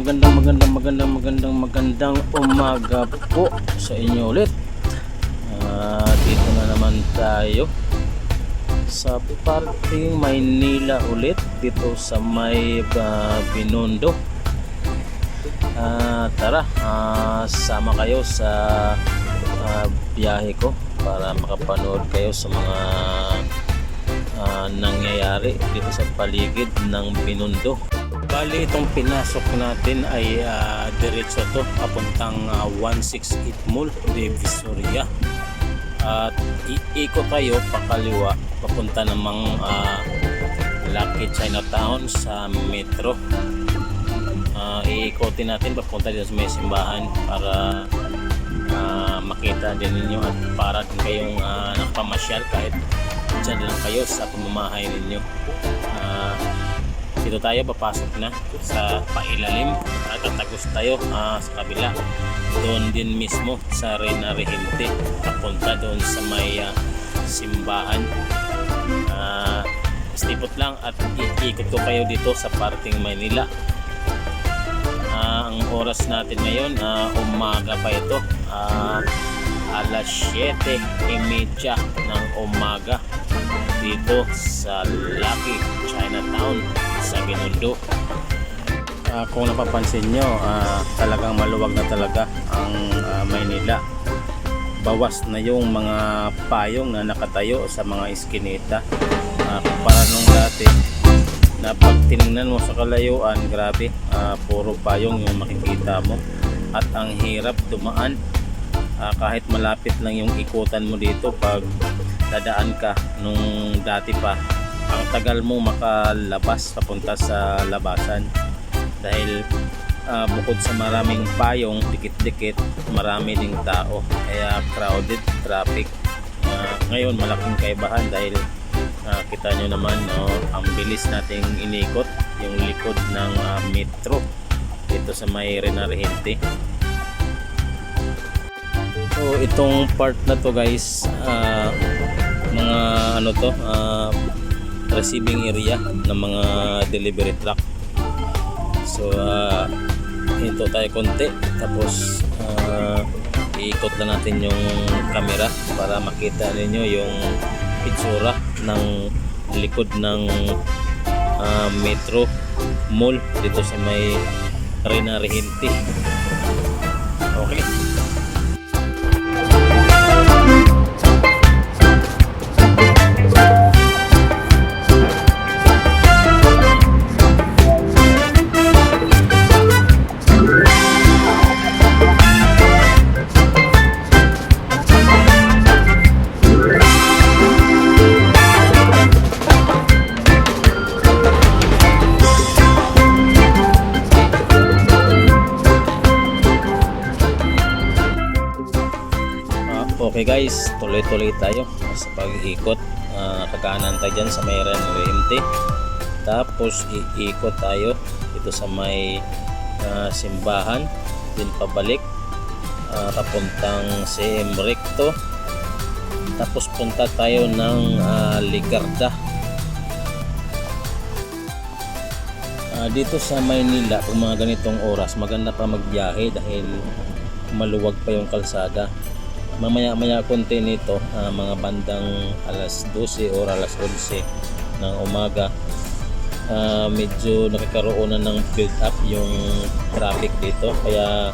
magandang umaga po sa inyo ulit. Dito na naman tayo sa parting Maynila ulit, dito sa may Binondo. Tara, sama kayo sa biyahe ko para makapanood kayo sa mga nangyayari dito sa paligid ng Binondo. Bali, itong pinasok natin ay diretso to papuntang 168 Mall, Divisoria. At iikot tayo pakaliwa papunta namang Lucky Chinatown sa metro. Iikotin natin papunta dito sa may simbahan para makita din ninyo at para din kayong nakapamasyal kahit dyan lang kayo sa pamamahay ninyo. Dito tayo, papasok na sa pailalim at tatagos tayo sa kabila. Doon din mismo sa Reina Regente, papunta doon sa may simbahan. Stipot lang at iikot ko kayo dito sa parting Maynila. Ang oras natin ngayon, umaga pa ito, alas 7:30 ng umaga dito sa Lucky Chinatown sa Binondo. Kung napapansin nyo, talagang maluwag na talaga ang Maynila. Bawas na yung mga payong na nakatayo sa mga iskinita. Kumpara nung dati na pag tinignan mo sa kalayuan, grabe, puro payong yung makikita mo at ang hirap dumaan. Kahit malapit lang yung ikutan mo dito, pag dadaan ka nung dati pa, ang tagal mo makalabas papunta sa labasan dahil bukod sa maraming payong dikit-dikit, marami ding tao, kaya crowded, traffic. Ngayon malaking kaibahan dahil kita nyo naman, ang bilis nating inikot yung likod ng metro dito sa may Reina Regente. So itong part na to guys, mga ano to, receiving area ng mga delivery truck. So ito tayo konti, tapos iikot na natin yung camera para makita ninyo yung itsura ng likod ng metro mall dito sa may Reina Regente. Okay. Okay guys, tuloy-tuloy tayo sa pag-ikot. Kakanan tayo dyan sa may Reina Regente, tapos iikot tayo dito sa may simbahan, din pabalik papuntang CM Recto, tapos punta tayo ng Ligarda. Dito sa Maynila, pag mga ganitong oras, maganda pa magbiyahe dahil maluwag pa yung kalsada. Mamaya konti nito, mga bandang alas 12 o alas 11 ng umaga, medyo nakakaroon na ng build up yung traffic dito, kaya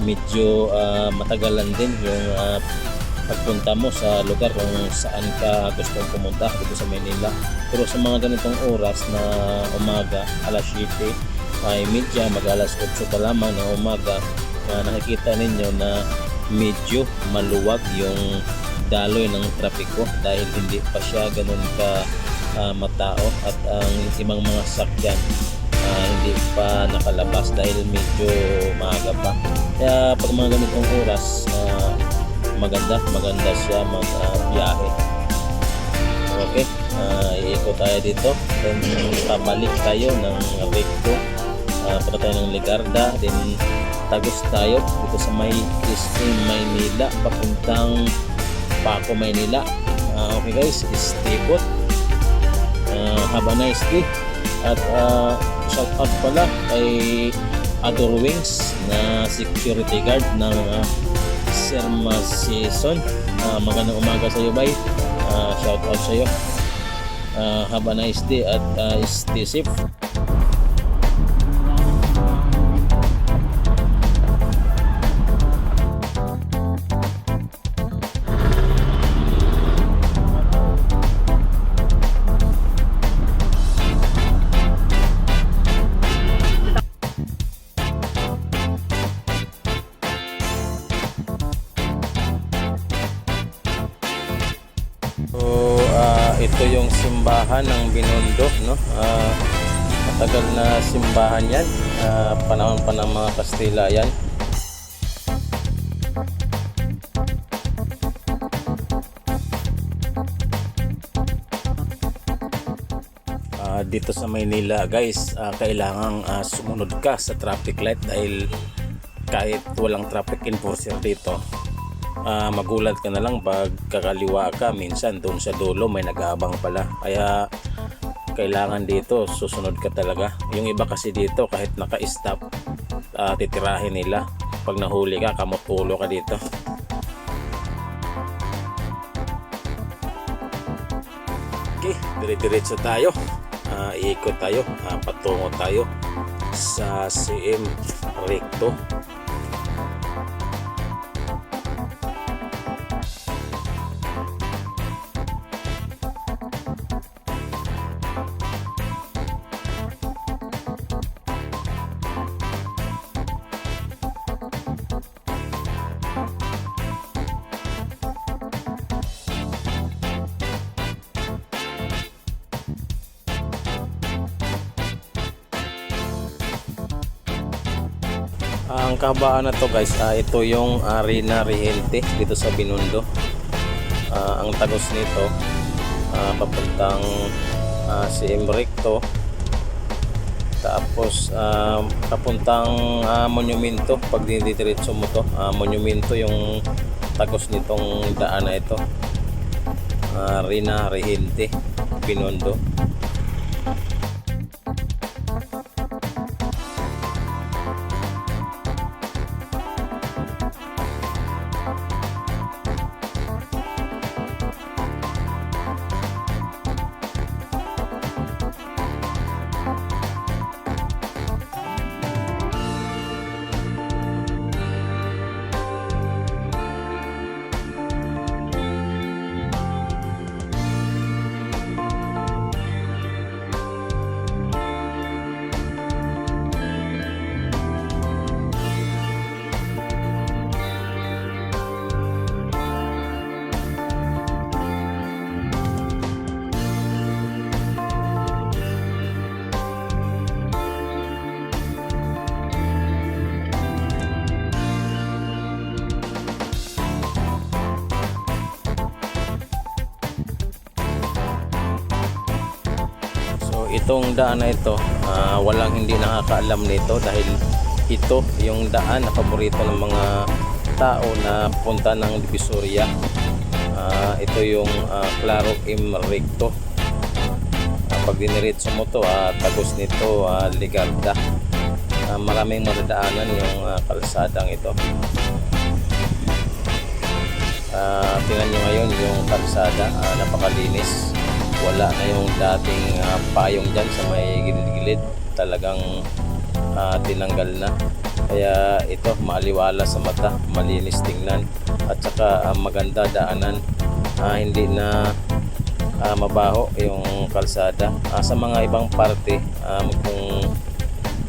medyo matagalan din yung pagpunta mo sa lugar kung saan ka gustong pumunta dito sa Manila. Pero sa mga ganitong oras na umaga, alas 7 ay medya, mag alas 8 pa lamang ng umaga, nakikita ninyo na medyo maluwag yung daloy ng trapiko dahil hindi pa siya ganun ka matao at ang ibang mga sakyan hindi pa nakalabas dahil medyo maaga pa. Kaya pag mga ganitong oras, maganda siya magbiyahe. Okay, iikot tayo dito, then pabalik tayo ng Recto, punta tayo ng Ligarda, then tagos tayo dito sa may SM Maynila papuntang Paco, Maynila. Okay guys, stay put. Have a nice day. At shout out pala kay Ador Wings na security guard ng Serma Season. Magandang umaga sa iyo, bay. Shout out sa iyo. Have a nice day at stay safe. So, ito yung simbahan ng Binondo, no? Matagal na simbahan yan, panahon pa ng mga Kastila yan. Dito sa Maynila, guys, kailangang sumunod ka sa traffic light dahil kahit walang traffic enforcer dito, magulat ka na lang pag kakaliwa ka, minsan doon sa dulo may nag-aabang pala, kaya kailangan dito susunod ka talaga. Yung iba kasi dito kahit naka-stop, titirahin nila. Pag nahuli ka, kamutulo ka dito. Okay, dire-diretso tayo, iikot tayo, patungo tayo sa CM Recto. Ang kahabaan na to, guys, ito yung Rina Rihente dito sa Binondo. Ang tagos nito papuntang CM Recto, tapos papuntang Monumento. Pag dinidiretso mo to, Monumento yung tagos nitong daan na ito, Rina Rihente, Binondo. Itong daan na ito, walang hindi nakakaalam nito dahil ito yung daan na paborito ng mga tao na punta ng Divisoria. Ito yung Claro M Recto. Pag diniretso mo to, tagos nito Ligarda. Maraming madadaanan yung kalsadang ito. Tingnan nyo ngayon yung kalsada, napakalinis. Wala na yung dating payong dyan sa may gilid-gilid, talagang tinanggal na. Kaya ito, maaliwala sa mata, malinis tingnan, at saka maganda daanan. Hindi na mabaho yung kalsada. Sa mga ibang parte, kung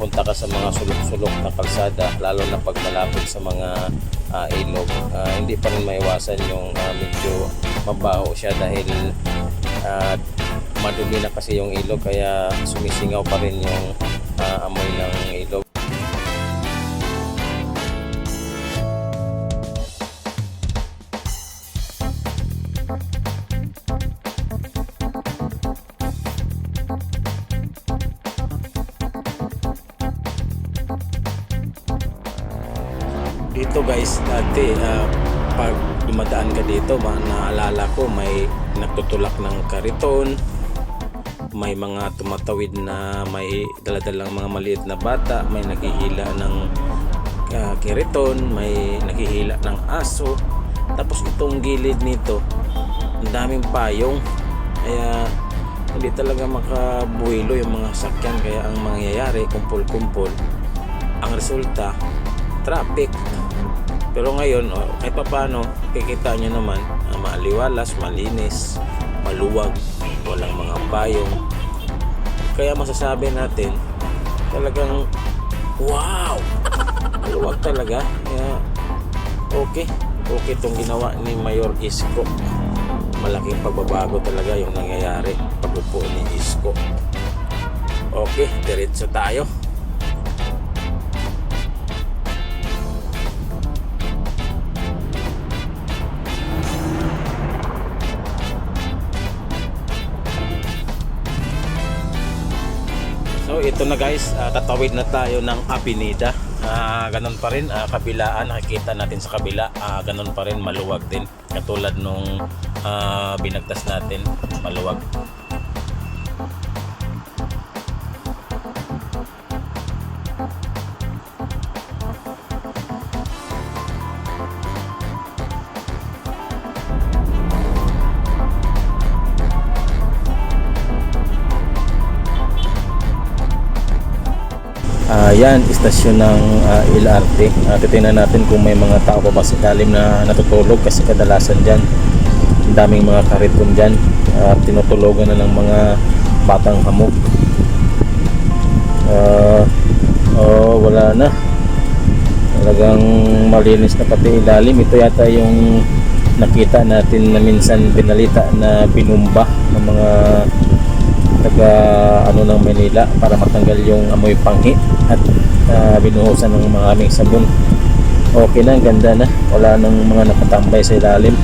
punta ka sa mga sulok-sulok na kalsada, lalo na pag malapit sa mga ilog, hindi pa rin maiwasan yung medyo mabaho siya dahil madumi na kasi yung ilog, kaya sumisingaw pa rin yung amoy ng ilog. Dito, guys, dati pag dumadaan ka dito, naalala ko may nagtutulak ng kariton, may mga tumatawid na may daladalang mga maliit na bata, may naghihila ng keriton, may naghihila ng aso. Tapos itong gilid nito, ang daming payong, kaya hindi talaga makabuhilo yung mga sakyan. Kaya ang mangyayari, kumpul-kumpul, ang resulta traffic. Pero ngayon kahit paano, kikita nyo naman, maaliwalas, malinis, maluwag, walang mga payong. Kaya masasabi natin talagang wow, maluwag talaga. Kaya okay itong ginawa ni Mayor Isko. Malaking pagbabago talaga yung nangyayari pag-upo ni Isko. Okay, diretso tayo. So ito na guys, tatawid na tayo ng Avenida. Ganun pa rin, kabilaan, nakikita natin sa kabila, ganun pa rin, maluwag din. Katulad nung binagtas natin, maluwag. Yan, istasyon ng LRT. Titingnan natin kung may mga tao pa ba sa ilalim na natutulog, kasi kadalasan dyan ang daming mga kariton dyan. Tinutulogan na ng mga batang hamog. Wala na, talagang malinis na pati ilalim. Ito yata yung nakita natin na minsan binalita na binumba ng mga taga ng Manila para matanggal yung amoy panghi at binuhusan ng maraming sabon. Okay na, ganda na, wala nang mga nakatambay sa ilalim.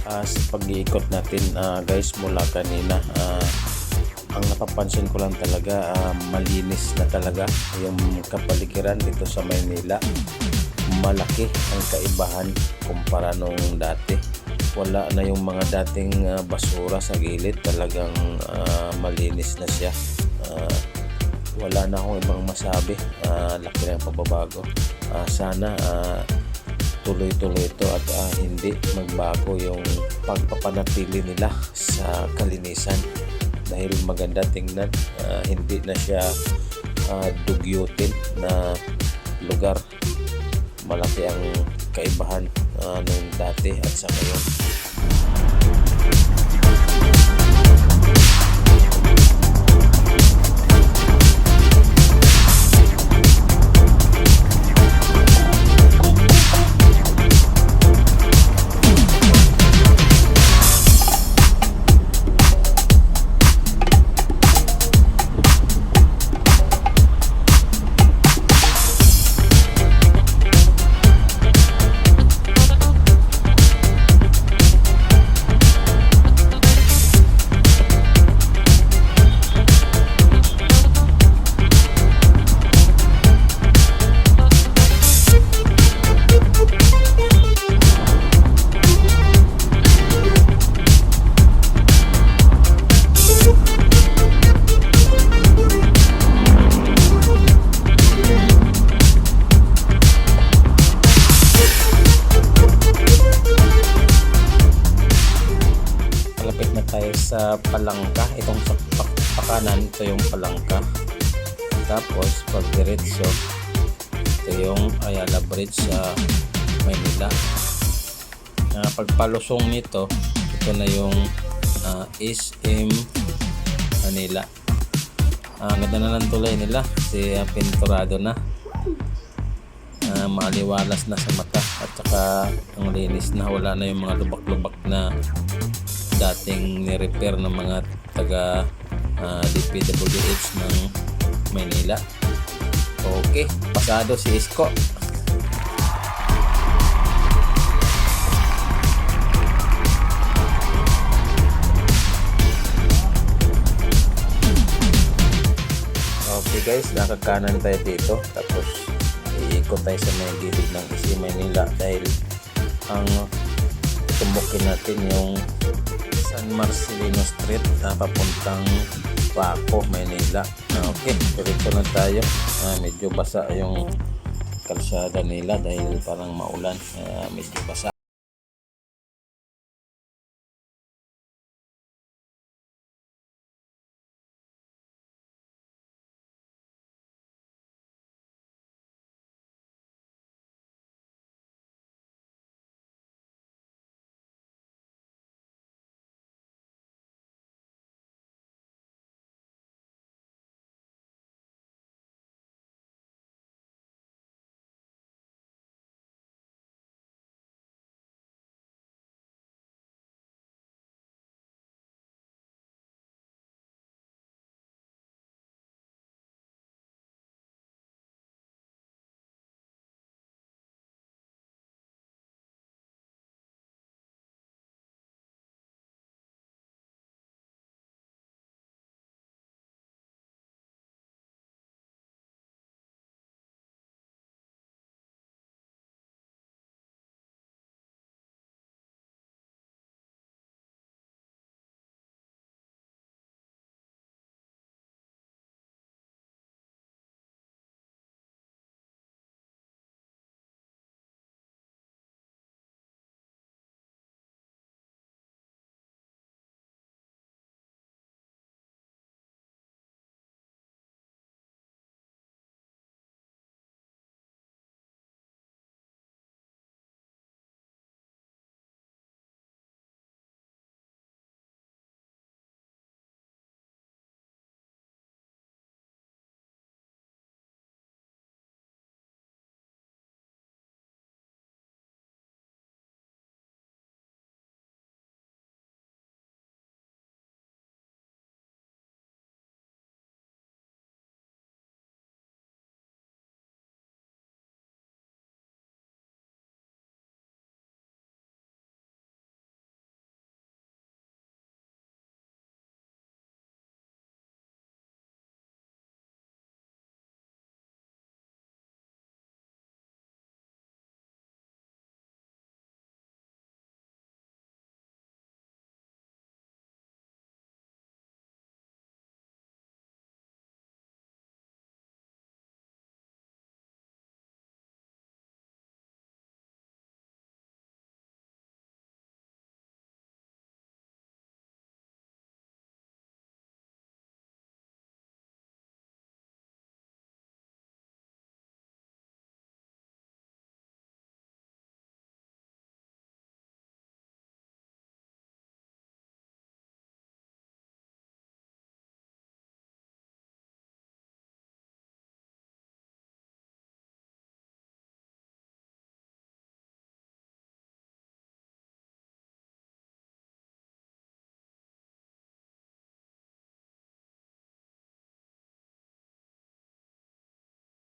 Sa pag-iikot natin guys mula kanina, ang napapansin ko lang talaga, malinis na talaga yung kapaligiran dito sa Maynila. Malaki ang kaibahan kumpara nung dati. Wala na yung mga dating basura sa gilid, talagang malinis na siya. Wala na akong ibang masabi, laki na yung pagbabago. Sana tuloy-tuloy ito at hindi magbago yung pagpapanatili nila sa kalinisan, dahil maganda tingnan, hindi na siya dugyutin na lugar. Malaki ang kaibahan nung dati at sa ngayon. Malapit na tayo sa Palangka. Itong sa pakanan, ito yung Palangka. Tapos pag diretso, ito yung Ayala Bridge sa Maynila. Pagpalusong nito, ito na yung SM Manila. Ganda na ng tulay nila kasi pinturado na. Maaliwalas na sa mata at saka ang linis na, wala na yung mga lubak-lubak na dating ni-repair ng mga taga DPWH ng Maynila. Okay, pasado si Isko. Okay guys, nakakanan tayo dito, tapos iikot tayo sa may gilid ng SM Maynila dahil ang tumbukin natin yung San Marcelino Street papuntang Paco, Maynila. Okay, diretso na tayo. Medyo basa yung kalsada nila dahil parang maulan, medyo basa.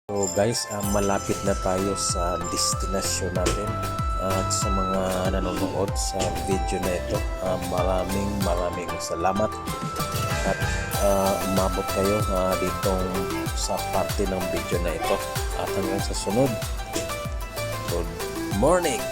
So guys, malapit na tayo sa destinasyon natin. At sa mga nanonood sa video na ito, maraming salamat. At umabot kayo ditong sa parte ng video na ito. At hanggang sa sunod, good morning!